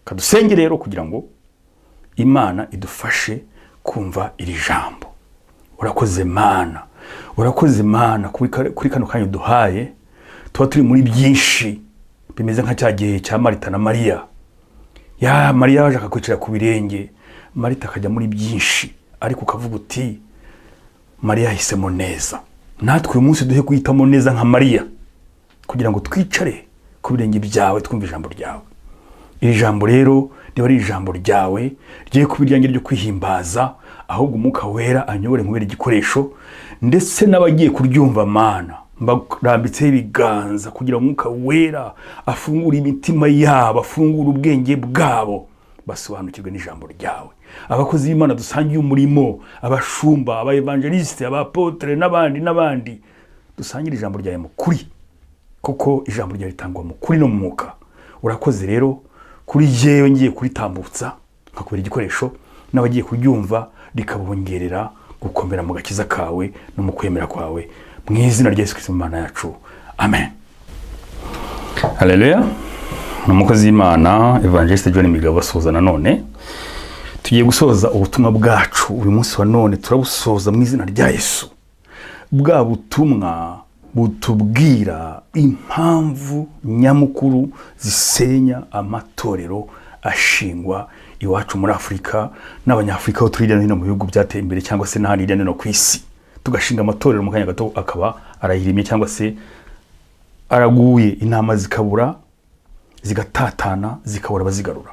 kadusenge rero kugira ngo Imana idufashe kumva iri jambo. Urakoze Mana kuri kano kanya duhaye, tuba turi muri byinshi bimeze nka cya gihe cya Marita na Mariya. Ya Mariya yaje akakwicira ku birenge, Marita akajya muri byinshi, ariko ukavuga uti Mariya yahisemo neza. Natwe uyu munsi duhe guhitamo neza nka Mariya, kugira ngo twicare ku birenge byawe twumve ijambo ryawe. Iri jambo rero riba ari ijambo ryawe rigiye kubiryange ryo kwihimbaza, ahubwo Umwuka Wera anyobore nkubera igikoresho, ndetse n'abagiye kuryumva Mana mbarambitseho ibiganza kugira Umwuka Wera afungure imitima yabo, afungure ubwenge bwabo, basobanukirwe n'ijambo ryawe. Abakozi b'Imana dusangiye umurimo, abashumba, aba evangeliste, aba apotre n'abandi dusangira ijambo ryawe mu kuri, kuko ijambo ryawe ritangwa mu kuri no mu mwuka. Urakoze rero kuri jewe ngiye kuritambutsa nkakubera igikoresho, n'abagiye kuryumva rikabongerera gukomera mu gakiza kawe no mu kwemera kwawe, mu izina rya Yesu Kristo Imana yacu, amen. Haleluya. Umukozi w'Imana Evangeliste John MIGABO asoza nanone. Tugiye gusoza ubutumwa bwacu uyu munsi wa none, turabusoza mu izina rya Yesu. Bwa butumwa butubwira impamvu nyamukuru zisenya amatorero ashingwa iwacu muri Afrika n'abanyafrika aho turi hirya no mu bihugu byateye imbere, cyangwa se n'ahandi hirya no ku isi. Tugashinga amatorero mu kanya gato akaba arahirimye cyangwa se araguye, intama zikabura, zigatatana, zikabura bazigarura.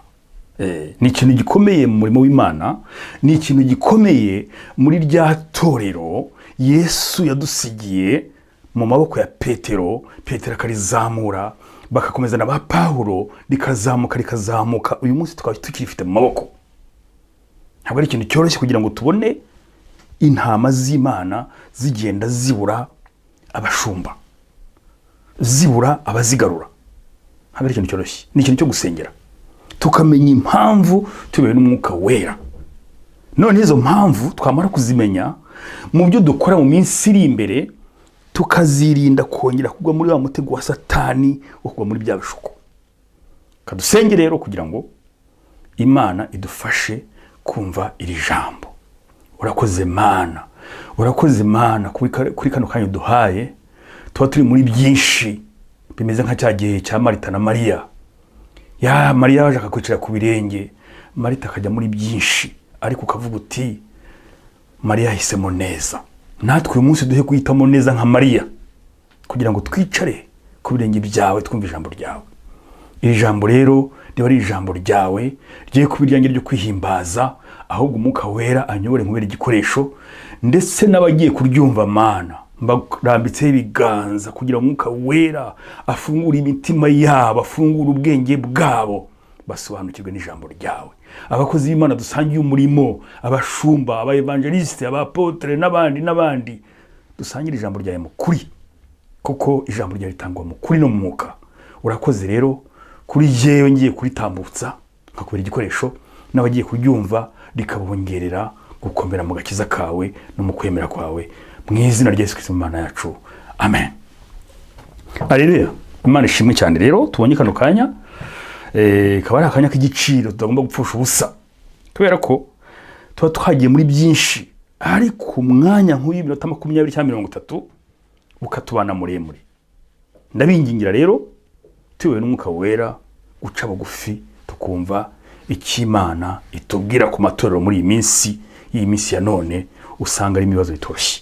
Ni ikintu gikomeye mu murimo w'Imana, ni ikintu gikomeye muri rya torero Yesu yadusigiye mu maboko ya Petero akarizamura, bakakomeza na ba Pawulo, rikazamuka. Uyu munsi tukaba tukirifite mu maboko. Ntabwo ari ikintu cyoroshye kugira ngo tubone intama z'Imana zigenda zibura abashumba, zibura abazigarura. Ntabwo ari ikintu cyoroshye, ni ikintu cyo gusengera, tukamenya impamvu tubewe n'Umwuka Wera. None izo mpamvu twamara kuzimenya, mu byo dukora mu minsi iri imbere tukazirinda kongera kugwa muri wa mutego wa Satani wo kugwa muri bya bishuko. Kadusenge rero kugira ngo Imana idufashe kumva iri jambo. Urakoze Mana kuri kano kanya duhaye, tuba turi muri byinshi bimeze nka cya gihe cya Marita na Mariya. Ya Mariya yaje akakwicira ku birenge, Marita akajya muri byinshi, ariko ukavuga uti Mariya yahisemo neza. Natwe uyu munsi duhe guhitamo neza nka Mariya, kugira ngo twicare ku birenge byawe twumve ijambo ryawe. Iri jambo rero riba ari ijambo ryawe rigiye kubiryange ryo kwihimbaza, ahubwo Umwuka Wera anyobore nkubera igikoresho, ndetse n'abagiye kuryumva Mana mbarambitseho ibiganza kugira Umwuka Wera afungure imitima yabo, afungure ubwenge bwabo, basobanukirwe n'ijambo ryawe. Abakozi b'Imana dusangiye umurimo, abashumba, aba evangeliste, aba apotre n'abandi dusangira ijambo ryawe mu kuri, kuko ijambo ryawe ritangwa mu kuri no mu mwuka. Urakoze rero kuri jewe ngiye kuritambutsa nkakubera igikoresho, n'abagiye kuryumva rikabongerera gukomera mu gakiza kawe no mu kwemera kwawe, mu izina rya Yesu Kristo Imana yacu, amen. Haleluya. Imana ishimwe cyane rero tubonye kano kanya, kaba ari akanya k'igiciro tutagomba gupfusha ubusa, kubera ko tuba twagiye muri byinshi, ariko umwanya nk'uyu minota 20 cyangwa 30 ukatubana muremure. Ndabingingira rero tuwe n'Umwuka Wera guca bugufi, tukumva icy'Imana itubwira ku matorero muri iyi minsi ya none, usanga ari ibibazo bitoroshye.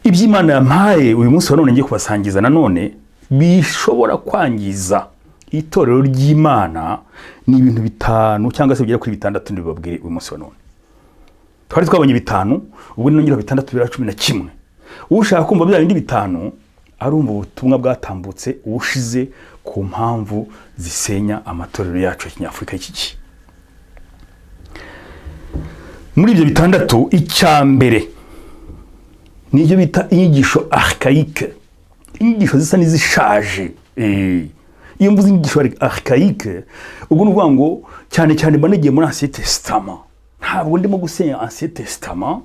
Iby'Imana yampaye uyu munsi wa none ngiye kubasangiza nanone bishobora kwangiza itorero ry'Imana, ni ibintu 5 cyangwa se bigera kuri 6 ndibabwire uyu munsi wa none. Twari twabonye 5, ubu nongera 6 bira 11. Ushaka kumva bya bindi 5 arumva ubutumwa bwatambutse ubushize ku mpamvu zisenya amatorero yacu ya Kinyafrika y'iki. Muri ibyo 6, icyambere nibyo bita inyigisho archaïque, inyigisho zisa n'izishaje. Iyo mvuze inyigisho archaïque, ubwo nuvuga ngo cyane banagiye muri Ancien Testament. Ntabwo ndimo gusenya Ancien Testament,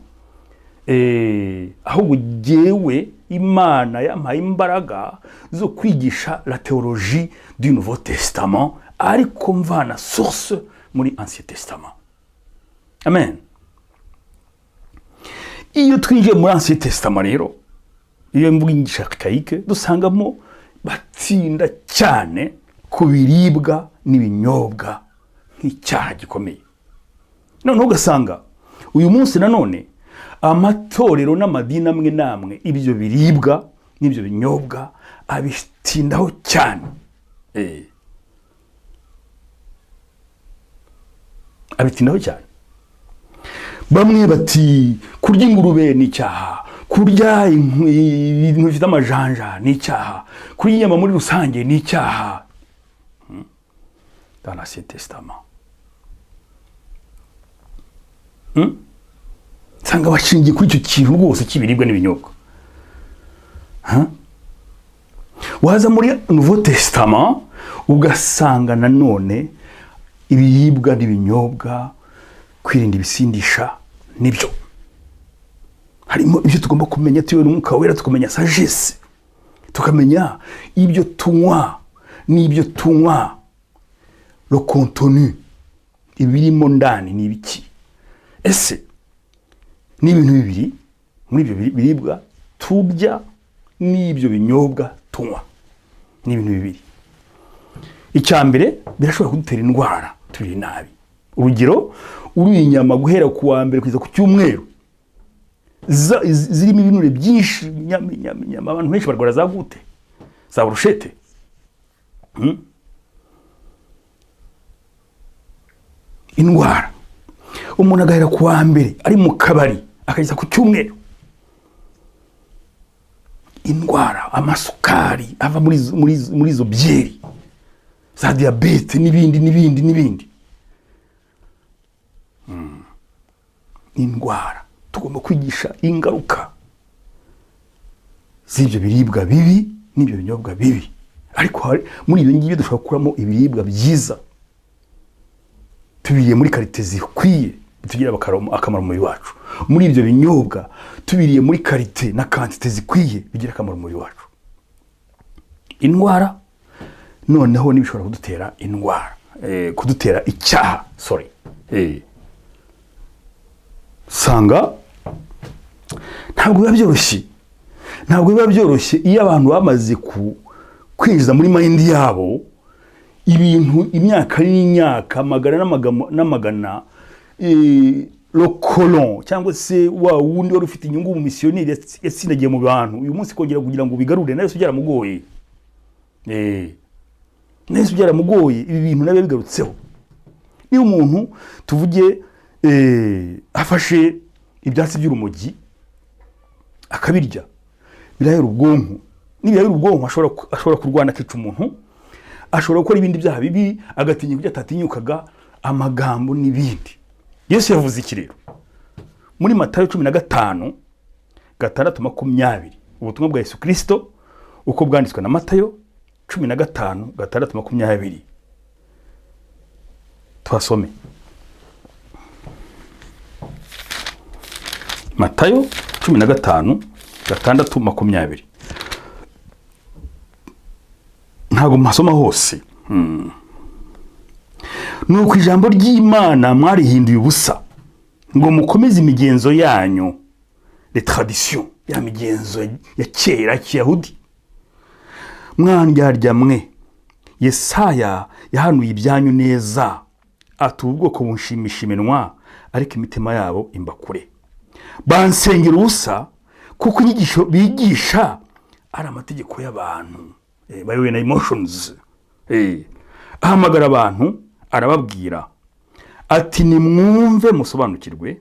ahubwo jewe Imana yampaye imbaraga zo kwigisha la théologie du Nouveau Testament ariko mvana source muri Ancien Testament. Amen. Iyo twinjiye muri Ancien Testament rero, iyo mvuga inyigisho archaïque, dusangamo batsinda cyane ku biribwa n'ibinyobwa nk'icyaha gikomeye. None ugasanga uyu munsi nanone amatorero n'amadini amwe namwe ibyo biribwa n'ibyo binyobwa abitindaho cyane. Abitindaho cyane. Bamwe bati kurya ingurube ni icyaha, kurya ibintu bifite amajanja ni icyaha, kurya inyama muri rusange ni icyaha. Dans l'Ancien Testament. Sanga bashingiye kuri icyo kintu rwose cy'ibiribwa n'ibinyobwa. Waza muri Nouveau Testament ugasanga nanone ibiribwa n'ibinyobwa, kwirinda ibisindisha nibyo. Harimo ibyo tugomba kumenya tuyobe n'Umwuka Wera, tukamenya sagesse, tukamenya ibyo tunywa n'ibyo tunywa, le contenu, ibirimo ndani n'ibiki. Ese ni ibintu bibiri muri ibyo biribwa turya n'ibyo binyobwa tunywa, ni ibintu bibiri. Icyambere birashobora kudutera indwara turi nabi. Urugero, uri inyama guhera ku wa mbere kugeza ku cyumweru zirimo ibinure byinshi, nyama abantu benshi barwara za gute, za brushette. Indwara. Umuntu agahera ku wa mbere ari mu kabari akageza ku cyumweru. Indwara, amasukari ava muri izo byeri, za diabete n'ibindi. Indwara. Tugomba kwigisha ingaruka z'ibyo biribwa bibi n'ibyo binyobwa bibi. Ariko muri ibyo ngibyo dushobora kuramo ibiribwa byiza, tubiriye muri karite zikwiye, tugira akamaro mu mubiri wacu. Muri ibyo binyobwa tubiriye muri karite na quantité zikwiye, bigira akamaro mu mubiri wacu. Indwara noneho nibishobora kudutera indwara, kudutera icyaha, sanga ntabwo biba byoroshye iyo abantu bamaze kwinjiza muri mind yabo ibintu imyaka n'imyaka, magana n'amagana, le colon cyangwa se wa wundi wari ufite inyungu mu missionnaire yatsindagiye mu bantu, uyu munsi kongera kugira ngo bigarure nayo byaramugoye. Nayo byaramugoye, ibi bintu nabe bigarutseho. Niyo umuntu tuvuge afashe ibyatsi by'urumogi akabirya, birahera ubwonko. Nibirahera ubwonko ashobora kurwana akica umuntu, ashobora gukora ibindi byaha bibi, agatinya ibyo atatinyukaga, amagambo n'ibindi. Yesu yavuze iki rero? Muri Matayo 15:6-20, ubutumwa bwa Yesu Kristo uko bwanditswe na Matayo 15:6-20. Twasome Matayo 15:6-20. Ntago masoma hose. Nuko ijambo ry'Imana mwarihinduye ubusa ngo mukomeze imigenzo yanyu, les traditions, ya migenzo ya kera cy'Yahudi. Mwandyarya mwe, Yesaya yahanuye ibyanyu neza, ati ubwoko bunshimisha iminwa, ariko imitima yabo imbakure. Bansengera ubusa kuko inyigisho bigisha ari amategeko y'abantu, bayobowe na emotions. Ahamagara abantu arababwira ati nimwumve musobanukirwe,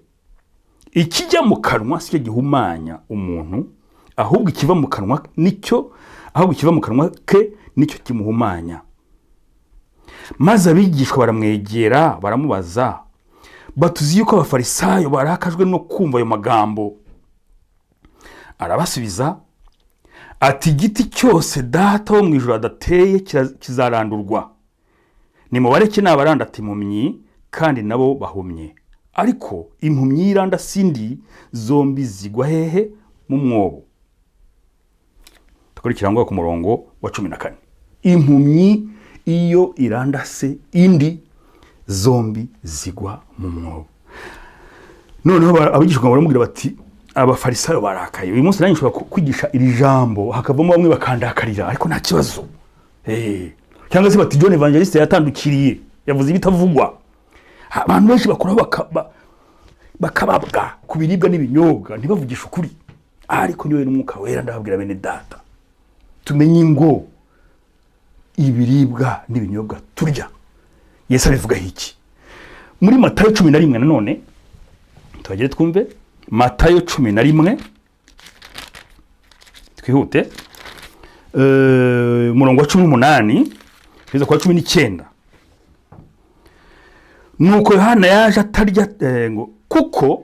ikijya mu kanwa si cyo gihumanya umuntu, ahubwo ikiva mu kanwa ke nicyo kimuhumanya. Maze abigishwa baramwegera baramubaza batuzi yuko abafarisayo barakajwe no kumva ayo magambo. Arabasubiza ati igiti cyose data wo mu ijuru adateye kizarandurwa. Nimubareke n'abaranda ati impumyi kandi nabo bahumye, ariko impumyi iranda sindi zombi zigwa hehe? Mu mwobo. Tukurikira ngo ku murongo wa 14. Impumyi iyo irandase indi zombi zigwa mu mwobo. Noneho abigishwa baramubwira bati abafarisayo barakaye, uyu munsi nanjye nshobora kwigisha iri jambo hakavamo bamwe bakandakarira, ariko nta kibazo. Cyangwa se bati John Evangeliste yatandukiriye, yavuze ibitavugwa. Abantu benshi bakora bakababwa kubiribwa n'ibinyobwa ntibavugisha ukuri. Ariko niwe n'Umwuka Wera ndababwira bene data, tumenye ngo ibiribwa n'ibinyobwa turya Yesu abivuga iki. Muri Matayo 11 nanone tubagire twumve Matayo 11 twihute murongo wa 18 kugeza kwa 19. Nuko Yohana yaje atarya ngo kuko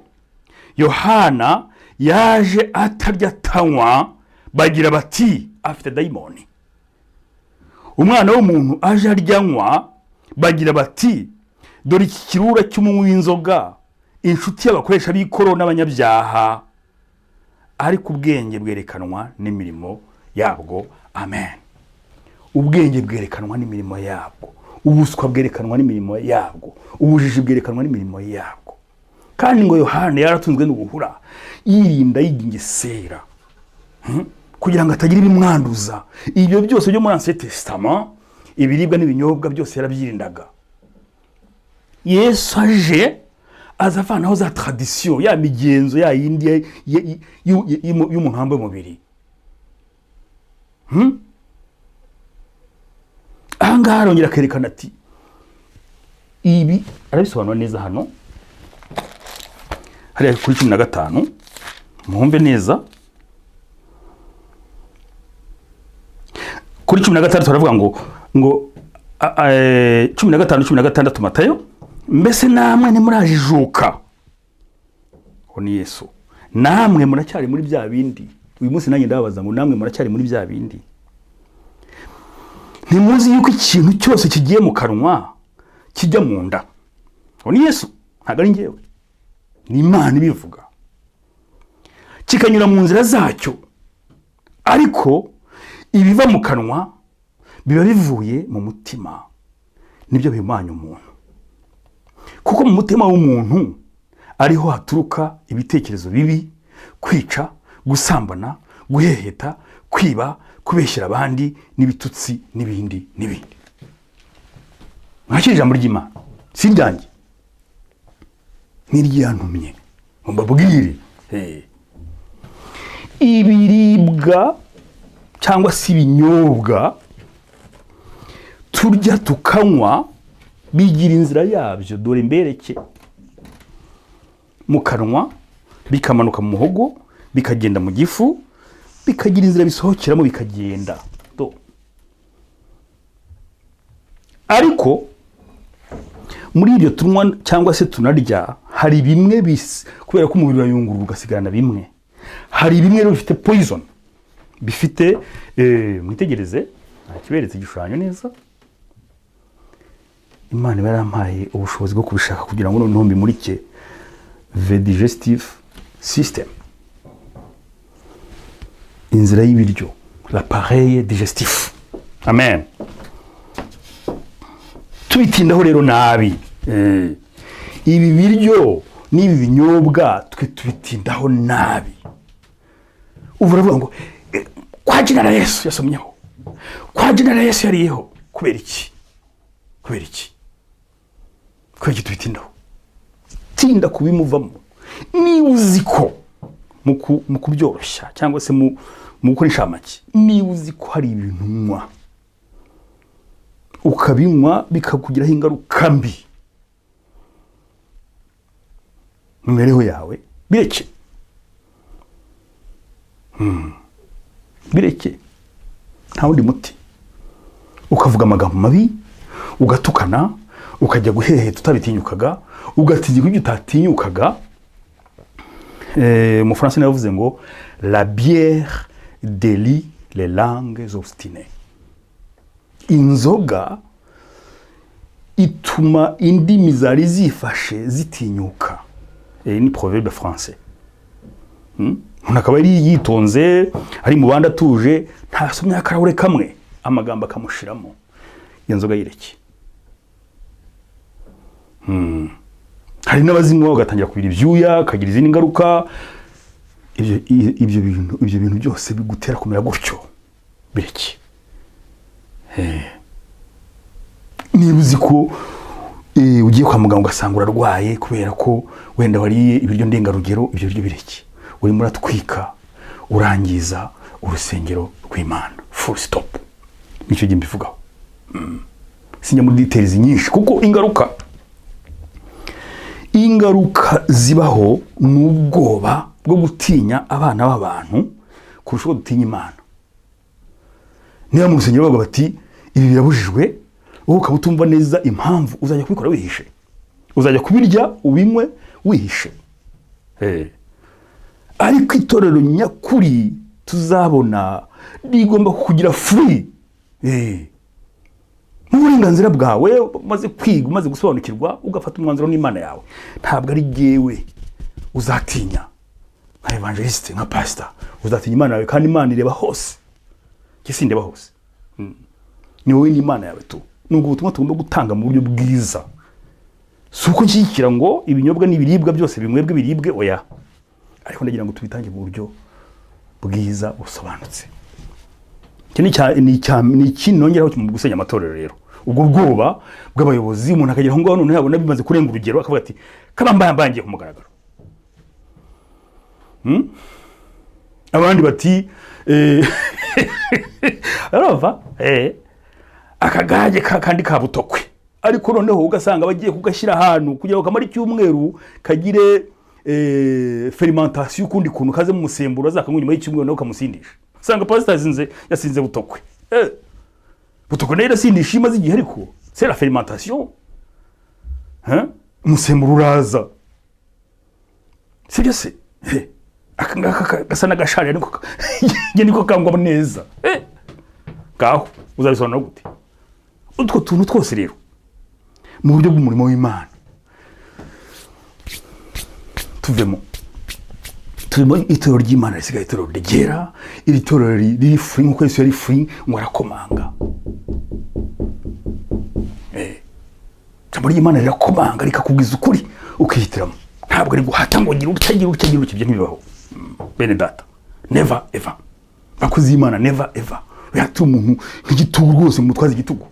Yohana yaje atarya tanywa bagira bati afite dayimoni. Umwana w'umuntu aje aryanywa bagira bati dore iki kirura cy'umunywi w'inzoga, inshuti y'abakoresha b'ikoro n'abanyabyaha, ariko ubwenge bwerekanwa n'imirimo yabwo. Amen. Ubwenge bwerekanwa n'imirimo yabwo, ubuswa bwerekanwa n'imirimo yabwo, ubujiji bwerekanwa n'imirimo yabwo. Kandi ngo Yohana yaratunzwe n'ubuhura, yirinda yigingesera kugira ngo atagira ibimwanduza. Ibyo byose byo muri Ancien Testament, ibiribwa n'ibinyobwa byose yarabyirindaga. Yesu aje azavanaho za tradition, ya migenzo ya yindi y'umuntu wambaye umubiri. Ahangaha arongera akerekana ati ibi arabisobanura neza hano hariya kuri 15 muhumve neza. Kuri 16 turavuga ngo 15-16 Matayo, mbese namwe ntimurajijuka. Ho ni Yesu, namwe muracyari muri bya bindi. Uyu munsi nanjye ndababaza ngo namwe muracyari muri bya bindi. Ntimuzi yuko ikintu cyose kigiye mu kanwa kijya mu nda. Ho ni Yesu, ntabwo ari njyewe, ni Imana ibivuga. Kikanyura mu nzira zacyo, ariko ibiva mu kanwa biba bivuye mu mutima, nibyo bihumanya umuntu. Kuko mu mutima w'umuntu ariho haturuka ibitekerezo bibi, kwica, gusambana, guheheta, kwiba, kubeshyira abandi, n'ibitutsi n'ibindi n'ibindi. Mwakira ijambo ry'Imana, si ryanjye, n'iryantumye ngo mbabwire. Ibiribwa cyangwa se ibinyobwa turya tukanywa bigira inzira yabyo, dore mbereke. Mu kanwa bikamanuka mu muhogo, bikagenda mu gifu, bikagira inzira bisohokeramo bikagenda. Ariko muri ibyo tunywa cyangwa se tunarya, hari bimwe kubera ko umubiri urayungurura ugasigarana bimwe. Hari bimwe bifite poison, bifite mwitegereze, kiberetse igishushanyo neza. Imana yarampaye ubushobozi bwo kubishaka kugira ngo noneho mbimurike. The digestive system, inzira y'ibiryo, l'appareil digestif. Amen. Tubitindaho rero nabi. Ibi biryo n'ibi binyobwa twe tubitindaho nabi. Uvuravuga ngo kwa jina la Yesu yasomyeho, kwa jina la Yesu yariyeho. Kubera iki? Kubera iki? Kubera iki tubitindaho? Tinda kubimuvamo. Ni uziko mu kubyoroshya cyangwa se mu gukora inshamake, ni uziko hari ibintu unywa ukabinywa bikakugiraho ingaruka mbi mu mibereho yawe. Bireke. Bireke. Nta wundi muti. Ukavuga amagambo mabi, ugatukana, ukajya guheheta utabitinyukaga, ugatinya ibyo utatinyukaga. Mu Français navuze ngo la bière délie les langues obstinées. Inzoga ituma indimi zari zifashe zitinyuka. Ni proverbe français. Akaba yari yitonze, ari mu bandi atuje, ntasomye akarahure kamwe, amagambo akamushiramo. iyo nzoga yireke. Hari n'abazinywa bagatangira kubira ibyuya, akagira izindi ngaruka. Ibyo bintu byose bigutera kumera gutyo, bireke. Niba uzi ko ugiye kwa muganga ugasanga urarwaye kubera ko wenda wariye ibiryo ndengarugero, ibyo biryo bireke. Urimo uratwika, urangiza urusengero rw'Imana. Full stop. Nicyo gihe mbivugaho. Sinya muri details nyinshi kuko ingaruka zibaho n'ubwoba bwo gutinya abana b'abantu kurusha uko dutinya Imana. Niba mu rusengero bavuga bati ibi birabujijwe, wowe ukaba utumva neza impamvu, uzajya kubikora wihishe, uzajya kubirya ubinywe wihishe. Ariko itorero nyakuri tuzabona rigomba kugira free mu burenganzira bwawe, umaze kwiga, umaze gusobanukirwa, ugafata umwanzuro n'Imana yawe. Ntabwo ari jyewe uzatinya nka evangeliste, nka pastor, uzatinya Imana yawe, kandi Imana ireba hose. Kisi ndeba hose. Ni wowe n'Imana yawe tu. Nubwo ubutumwa tugomba gutanga mu buryo bwiza. Suko nshyikira ngo ibinyobwa n'ibiribwa byose bimwebwe biribwe, oya. Ariko ndagira ngo tubitange mu buryo bwiza busobanutse. Ni iki nongeraho mu gusenya amatorero rero. Ubwo bwoba bw'abayobozi, umuntu akagira ngo none yabona bimaze kurenga urugero, akavuga ati kabambaye ku mugaragaro. Abandi bati arova akagaje kandi kabutokwe, ariko noneho ugasanga bagiye kugashyira ahantu kugira ngo kamara icyumweru kagire fermentation kundi kuntu kaze mu musemburo, azakanywa nyuma y'icyumweru naho kamusindisha. Usanga pastor yasinze butokwe. Butokwe nayo irasindisha imaze igihe, ariko c'est la fermentation. Umusemburo uraza. Sibyo se? Akangaka gasa n'agashaje, ariko niko kangwa neza. Gaho uzabisobanura gute? Utwo tuntu twose rero mu buryo bw'umurimo w'Imana tuvemo itorero ry'Imana risigaye itorero rigera, iri torero riri free nk'uko Yesu yari free ngo arakomanga. Jambo ry'Imana rirakomanga rikakubwiza ukuri ukihitiramo. Ntabwo ari guhata ngo ngira utagira ibyo ntibibaho. Bene data, never ever. Bakozi y'Imana never ever. Uyatu umuntu nk'igitugu rwose, mutwaza igitugu.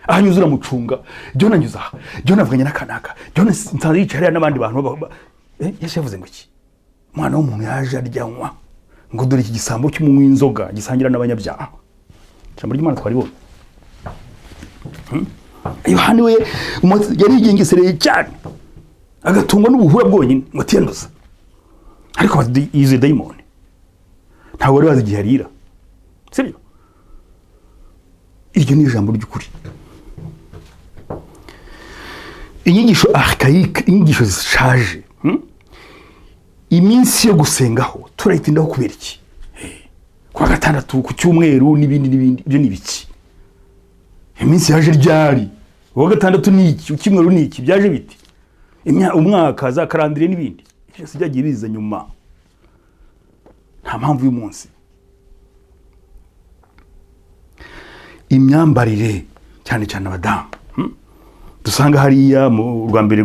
Ahanyuzura mucunga, Jona nyuza, Jona avuganye n'akanaka, Jona nsanze yicara n'abandi bantu. Yesu yavuze ngo iki? Mwana w'umuntu yaje aryanywa ngo dore iki gisambo cy'umunywi inzoga gisangira n'abanyabyaha. Jambo ry'Imana twaribona. Yohani we yari yigengesereye cyane, agatungwa n'ubuhura bwonyine ngo atiyanduza. Ariko yize daimoni, ntabwo wari wazi igihe arira. Sibyo? Iryo ni ijambo ry'ukuri. Inyigisho archaïque, inyigisho zishaje, iminsi yo gusengaho turayitindaho kubera iki? Kwa gatandatu, ku cyumweru n'ibindi, ibyo ni biki? Iminsi yaje ryari? Wa gatandatu ni iki? Ukimweru ni iki? Byaje biti? Umwaka za karandire n'ibindi. Ibyo se byagiye biza nyuma. Nta mpamvu y'umunsi. Imyambarire cyane cyane abadamu. Dusanga hariya mu rwa mbere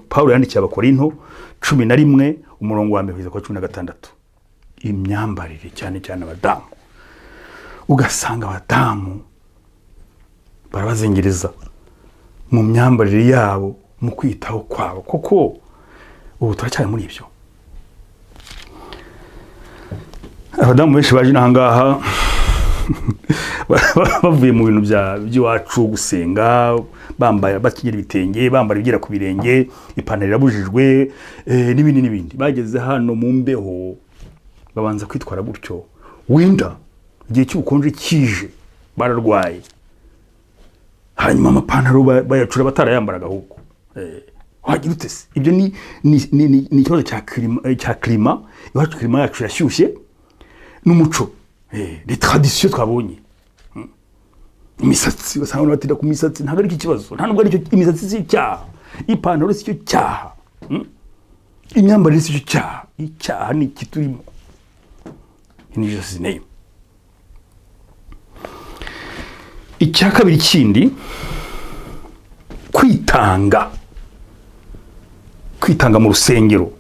Paulo yandikiye Abakorinto 11 umurongo wa 1 kugeza kwa 16. Imyambarire cyane cyane abadamu. Ugasanga abadamu barabazengereza mu myambarire yabo, mu kwitaho kwabo. Koko ubu turacyari muri ibyo. Abadamu benshi baje nahangaha bavuye mu bintu by'iwacu gusenga, bambaye bakigira ibitenge, bambara ibigera ku birenge, ipantaro irabujijwe n'ibindi. Bageze hano mu mbeho babanza kwitwara gutyo. Winda igihe cy'ubukonje kije bararwaye, hanyuma amapantaro bayacura batarayambaraga ahubwo. Wagira ute se? Ibyo ni ikibazo cya klima. Iwacu klima yacu yashyushye n'umuco, les traditions twabonye. Imisatsi basanga batinda ku misatsi, ntabwo ari ikibazo. Nta nubwo ari cyo imisatsi si icyaha, ipantaro si cyo cyaha, imyambarire si cyo cyaha. Icyaha ni kiturimo. In Jesus' name. icya kabiri kindi, kwitanga mu rusengero,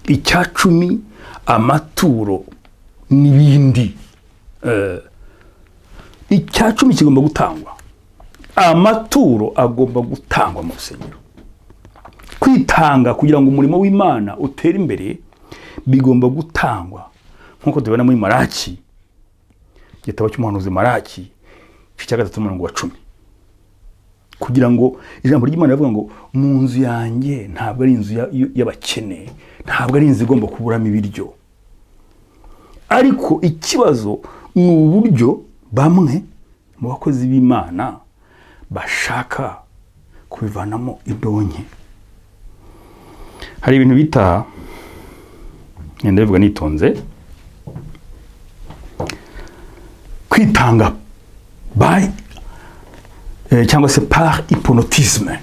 icya cumi, amaturo n'ibindi. Icya cumi kigomba gutangwa, amaturo agomba gutangwa mu rusengero. Kwitanga kugira ngo umurimo w'Imana utere imbere bigomba gutangwa, nk'uko tubibona muri Maraki, igitabo cy'umuhanuzi Maraki, igice cya 3:10, kugira ngo ijambo ry'Imana rivuga ngo mu nzu yanjye ntabwo ari inzu y'abakene, ntabwo ari inzu igomba kuburamo ibiryo. Ariko ikibazo ni uburyo bamwe mu bakozi b'Imana bashaka kubivanamo indonke. Hari ibintu bita, ngenda bivuga nitonze, kwitanga cyangwa se par hypnotisme,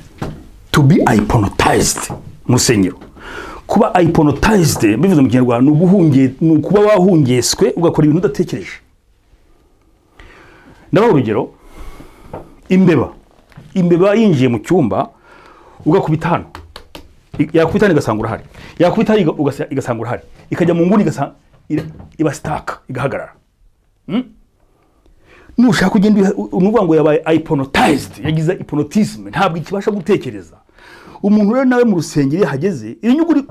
to be hypnotized mu rusengero. Kuba hypnotized bivuze mu Kinyarwanda ni ukuba wahungeswe ugakora ibintu udatekereje. Ndabaha urugero, imbeba yinjiye mu cyumba, ugakubita hano, yakubita igasanga urahari, yakubita igasanga urahari, ikajya mu nguni iba stuck, igahagarara. Nushaka kugenda unuvuga ngo yabaye hypnotized, yagize hypnotism, ntabwo ikibasha gutekereza. Umuntu rero nawe mu rusengero yahageze, inyuguri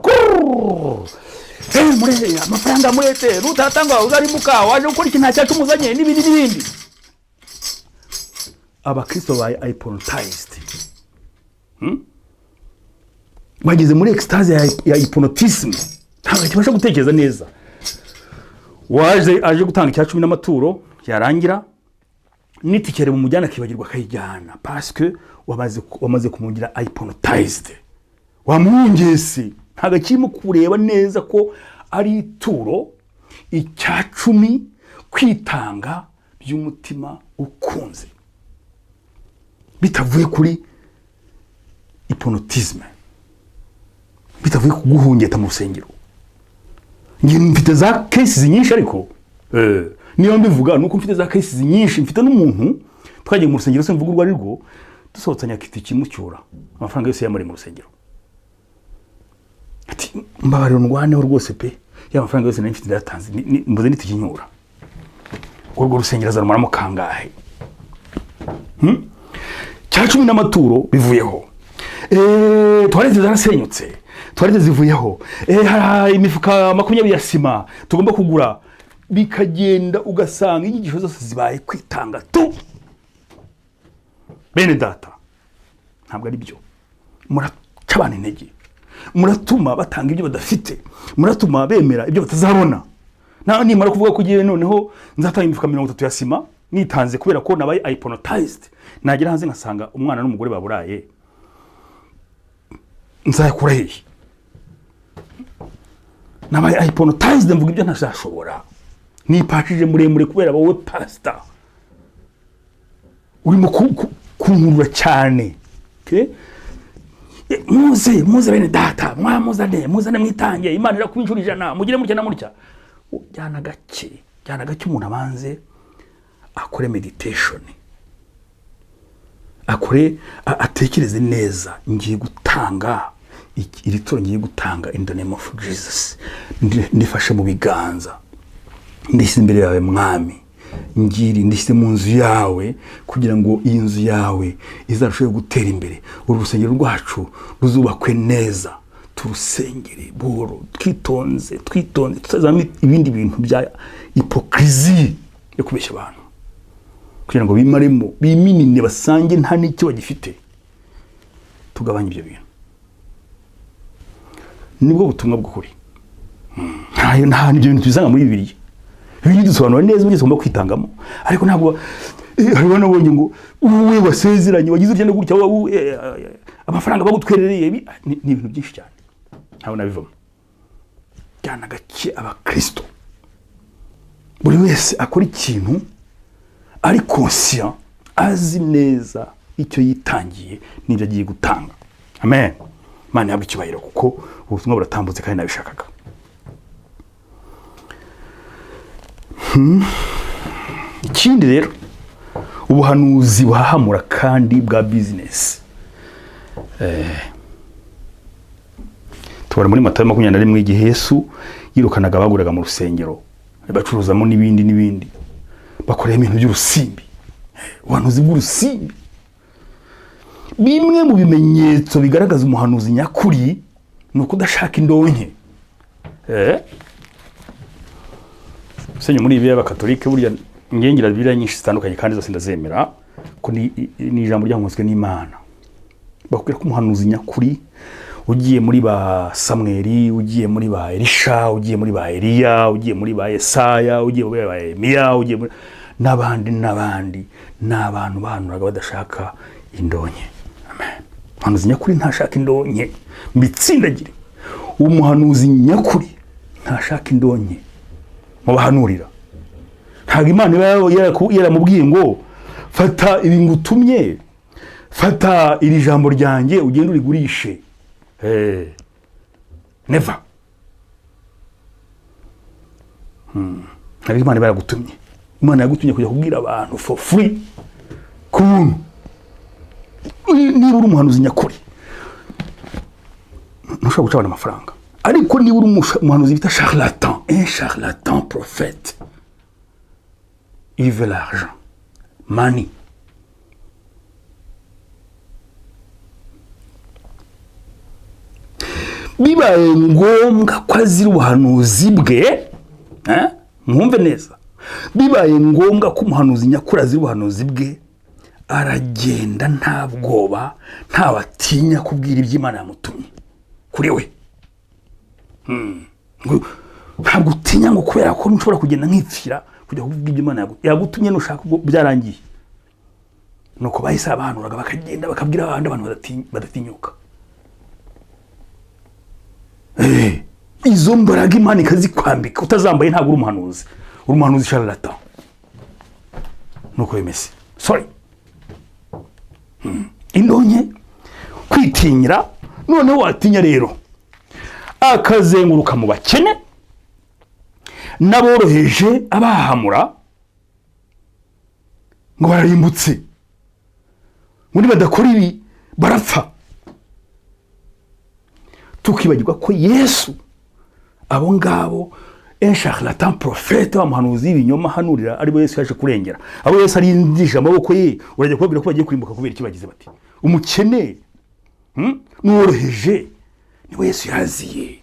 mureye amafaranga murete, rutatanga uzarimuka, waje gukora ikintu cyacu muzanye n'ibindi. Abakristo baye hypnotized, bageze muri ecstasy ya hypnotism, ntabwo kibasha gutekereza neza. Aje gutanga icya cumi n'amaturo, yarangira nitikere mu mujyana akibagirwa akayijyana, parce que wamaze kumugira hypnotized, wamwungese, ntabwo kirimo kureba neza ko ari ituro, icya cumi, kwitanga by'umutima ukunze, bitavuye kuri hypnotisme, bitavuye kuguhungeta mu rusengero. Ngiye mfite za cases nyinshi, ariko niyo mbivuga nuko mfite za cases nyinshi. Mfite n'umuntu twagiye mu rusengero, se mvuga urwo ari rwo, dusohotsanya akiti kimucyura amafaranga yose yamari mu rusengero. Ati mbabarira ndwaneho rwose pe, ya mafaranga yose nari mfite ndatanze, mbuze nitikinyura. Urwo rusengero azarumaramo kangahe? Cya cumi n'amaturo bivuyeho, twareze zarasenyutse, twareze zivuyeho, hari imifuka 20 ya sima tugomba kugura, bikagenda ugasanga inyigisho zose zibaye kwitanga tu. Bene data, ntabwo ari byo. Muraca abantu intege, muratuma batanga ibyo badafite, muratuma bemera ibyo batazabona. Nimara kuvuga ko giye noneho nzatanga imifuka 30 ya sima nitanze kubera ko nabaye hypnotized, nagera hanze ngasanga umwana n'umugore baburaye, nzayakura hehe? Nabaye hypnotized, mvuga ibyo ntashobora, nipashije muremure kubera wowe pastor urimo kunkurura cyane. Muze bene data, muzane mwitange, Imana irakubinjura 100, mugire mutya na mutya. Jyana gake umuntu abanze akore meditation, atekereze neza, ngiye gutanga iri turo, ngiye gutanga in the name of Jesus, ndifashe mu biganza, ndishyize imbere yawe mwami, ndishyize mu nzu yawe kugira ngo iyi nzu yawe izarusheho gutera imbere, urusengero rwacu ruzubakwe neza, turusengere buhoro, twitonze, tutazamo ibindi bintu bya hypocrisy yo kubeshya abantu, kugira ngo bimaremo, biminine, basange nta n'icyo bagifite. Tugabanye ibyo bintu, nibwo butumwa bw'ukuri. Nta n'ibyo bintu tubisanga muri Bibiliya. Bibiliya dusobanura neza uburyo tugomba kwitangamo, ariko ntabwo hariho nabonye ngo wowe wasezeranye wagize urugendo gutya, amafaranga bagutwerereye, ni ibintu byinshi cyane, ntabwo nabivamo. Jyana gake abakristo, buri wese akora ikintu ari conscient, azi neza icyo yitangiye n'ibyo agiye gutanga. Amen. Imana yabwe icyubahiro, kuko ubutumwa buratambutse kandi nabishakaga. Ikindi rero, ubuhanuzi buhahamura kandi bwa business. Tubara muri Matayo 21 igihe Yesu yirukanaga abaguraga mu rusengero bacuruzamo n'ibindi bakoreye ibintu by'urusimbi, ubuhanuzi bw'urusimbi. Bimwe mu bimenyetso bigaragaza umuhanuzi nyakuri ni ukudashaka indonke. Senyo muri ibi y'abakatolike burya ngengira Bibiliya nyinshi zitandukanye kandi zose ndazemera ko ni ijambo ryahumetswe n'Imana. Bakubwira ko umuhanuzi nyakuri ugiye muri ba Samweli, ugiye muri ba Elisha, ugiye muri ba Eliya, ugiye muri ba Yesaya, ugiye muri ba Yeremiya, ugiye muri n'abandi n'abantu bahanuraga badashaka indonke. Amen. Umuhanuzi nyakuri ntashaka indonke, mbitsindagire. Umuhanuzi nyakuri ntashaka indonke mu bahanurira. Ntabwo Imana yaramubwiye ngo fata ibi ngutumye, fata iri jambo ryanjye ugende urigurishe. Never. Ntabwo Imana baragutumye. Imana yagutumye kujya kubwira abantu for free. Kuntu niba uri umuhanuzi nyakuri ntushobora gucabana amafaranga, ariko niba uri umuhanuzi bita charlatan, un charlatan prophète, il veut l'argent, money. Bibaye ngombwa ko azira ubuhanuzi bwe, mwumve neza, bibaye ngombwa ko umuhanuzi nyakuri azira ubuhanuzi bwe, aragenda nta bwoba, nta batinya kubwira iby'Imana yamutumye kuri we. Ntabwo utinya ngo kubera ko nshobora kugenda nkipfira kujya kubwira iby'Imana yagutumye nushaka byarangiye. Nuko bahise abahanuraga bakagenda bakabwira abandi abantu badatinyuka. Izo mbaraga Imana ikazikwambika utazambaye ntabwo uri umuhanuzi. Uri umuhanuzi charlatan. Nuko bimeze. Sorry. Indonke kwitinyira, noneho watinya rero akazenguruka mu bakene n'aboroheje abahamura ngo bararimbutse, muri badakora ibi barapfa. Tukibagirwa ko Yesu abo ngabo un charlatan prophète w'umuhanuzi w'ibinyoma hanurira ari bo Yesu yaje kurengera. Abo Yesu ari indisha amaboko ye, urajya kubabwira ko bagiye kurimbuka kubera iki bagize bati umukene n'uworoheje niwe Yesu yaziye.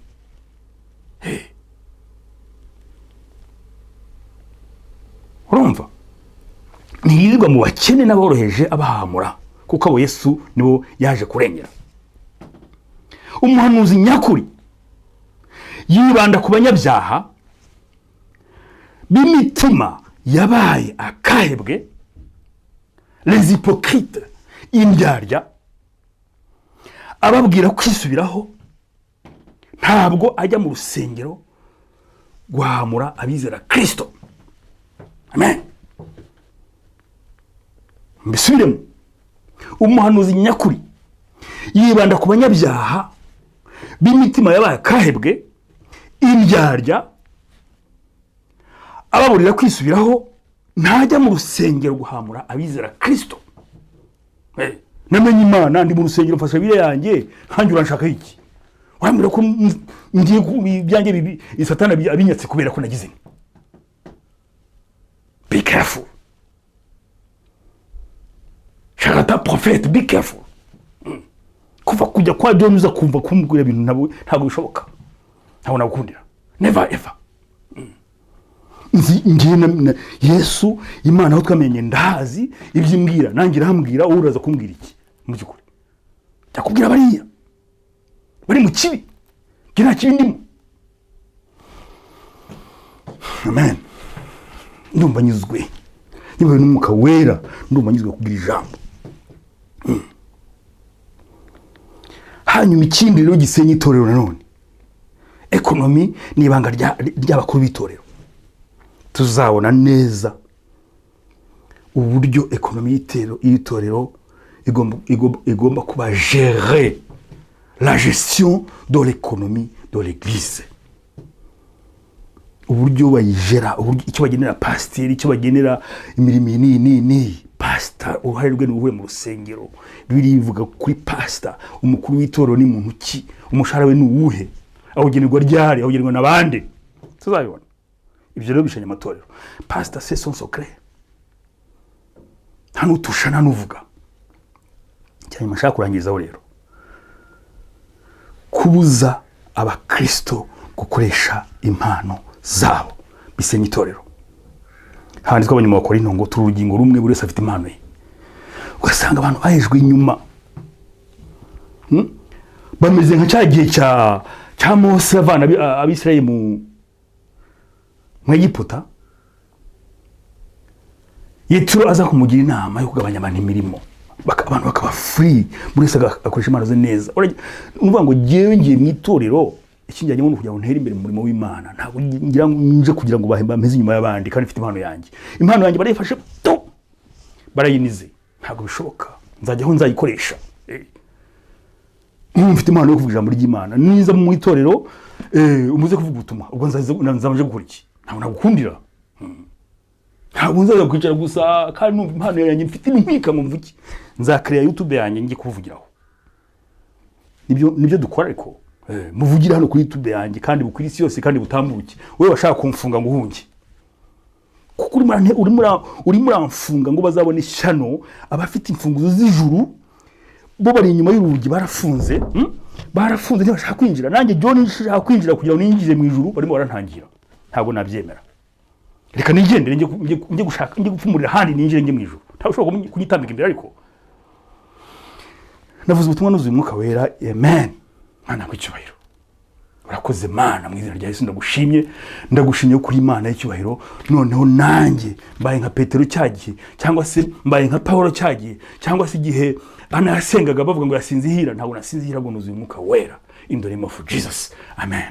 Urumva ntiyirirwa mu bakene n'aboroheje abahamura, kuko abo Yesu nibo yaje kurengera. Umuhanuzi nyakuri yibanda ku banyabyaha b'imitima yabaye akahebwe, les hypocrites, indyarya, ababwira kwisubiraho. Ntabwo ajya mu rusengero guhamura abizera Kristo. Amen. Mbisubiremo, umuhanuzi nyakuri yibanda ku banyabyaha b'imitima yabaye akahebwe, indyarya, ababurira kwisubiraho. Ntajya mu rusengero guhamura abizera Kristo. Namenye Imana ndi mu rusengero mfasha bire yanjye, hanjye uranshaka iki? Urambira ko ngiye byanjye bibi Satani abinyatse kubera ko nagize. Be careful. Charlatan prophète, be careful. Kuva kujya kwa John uza kumva kumbwira ibintu ntabwo bishoboka. Ntabwo nagukundira. Never ever. Ngiye Yesu Imana aho twamenye ndahazi ibyimbwira, nangira hambwira uraza kumbwira iki mu byukuri. Cyakubwira bariya bari mu kibi, nta kibi ndimo. Amen. Ndumva nyuzwe niba n'Umwuka Wera, ndumva nyuzwe kugira ijambo. Hanyuma ikindi rero gisenya itorero nanone, ekonomi ni ibanga ry'abakuru b'itorero. Tuzabona neza uburyo ekonomi y'itorero igomba kuba gérer la gestion de l'économie de l'église. Uburyo bayigera, icyo bagenera pasiteri, icyo bagenera imirimo ni pastor uruhare rwe n'uruhe mu rusengero birivuga kuri pastor umukuru w'itorero ni muntu ki umushahara we n'uwuhe awugenerwa ryari awugenerwa n'abandi tuzabibona ibyo rero bishanya amatorero pastor c'est son secret hano tushana nuvuga cyane mashaka kurangizaho rero kubuza abakristo gukoresha impano zabo bisenya itorero handi twabonye mu bakora intongo turugingo rumwe buri wese afite impano ye ugasanga abantu bahejwe inyuma bameze nka cyagiye cya Mose avana abisirayeli mu Egiputa Yetro aza kumugira inama yo kugabanya abantu imirimo abantu bakaba free buri wese akoresha impano ze neza urumva ngo jewe ngiye mu itorero ikinjyanye no kugira ngo ntere imbere mu murimo w'Imana ntabwo ngira nje kugira ngo bahemba ameze inyuma y'abandi kandi mfite impano yanjye barayifashe barayinize ntabwo bishoboka nzajyaho nzayikoresha mfite impano yo kuvuga ijambo ry'Imana niza mu itorero umuze kuvuga ubutumwa ubwo nzamaje gukora iki ntabwo nagukundira ntabwo nzaza kwicara gusa kandi numva impano yanjye mfite impika mu mvuki nzakreya YouTube yanjye ngiye kuvugiraho nibyo dukora ariko muvugira hano kuri YouTube yanjye kandi bukwira isi yose kandi butambuke wewe washaka kumfunga ngo uhunge kuko uri muramfunga ngo bazabone ishyano abafite imfunguzo z'ijuru bo bari inyuma y'urugi barafunze ntibashaka kwinjira nanjye John nshaka kwinjira kugira ngo ninjire mu ijuru barimo barantangira ntabwo nabyemera reka nigendere njye gushaka njye gupfumurira handi ninjire njye mu ijuru ntabwo kunyitambika imbere ariko navuze ubutumwa nuzuye Umwuka Wera amen Mana kw'icyubahiro urakoze Mana mu izina rya Yesu ndagushimye kuri Imana y'icyubahiro noneho nanjye mbaye nka Petero cyagiye cyangwa se mbaye nka Paulo cyagiye cyangwa se igihe Ana yasengaga bavuga ngo yasinzihira ntabwo nasinzihira ngo nuzuye Umwuka Wera in the name of Jesus amen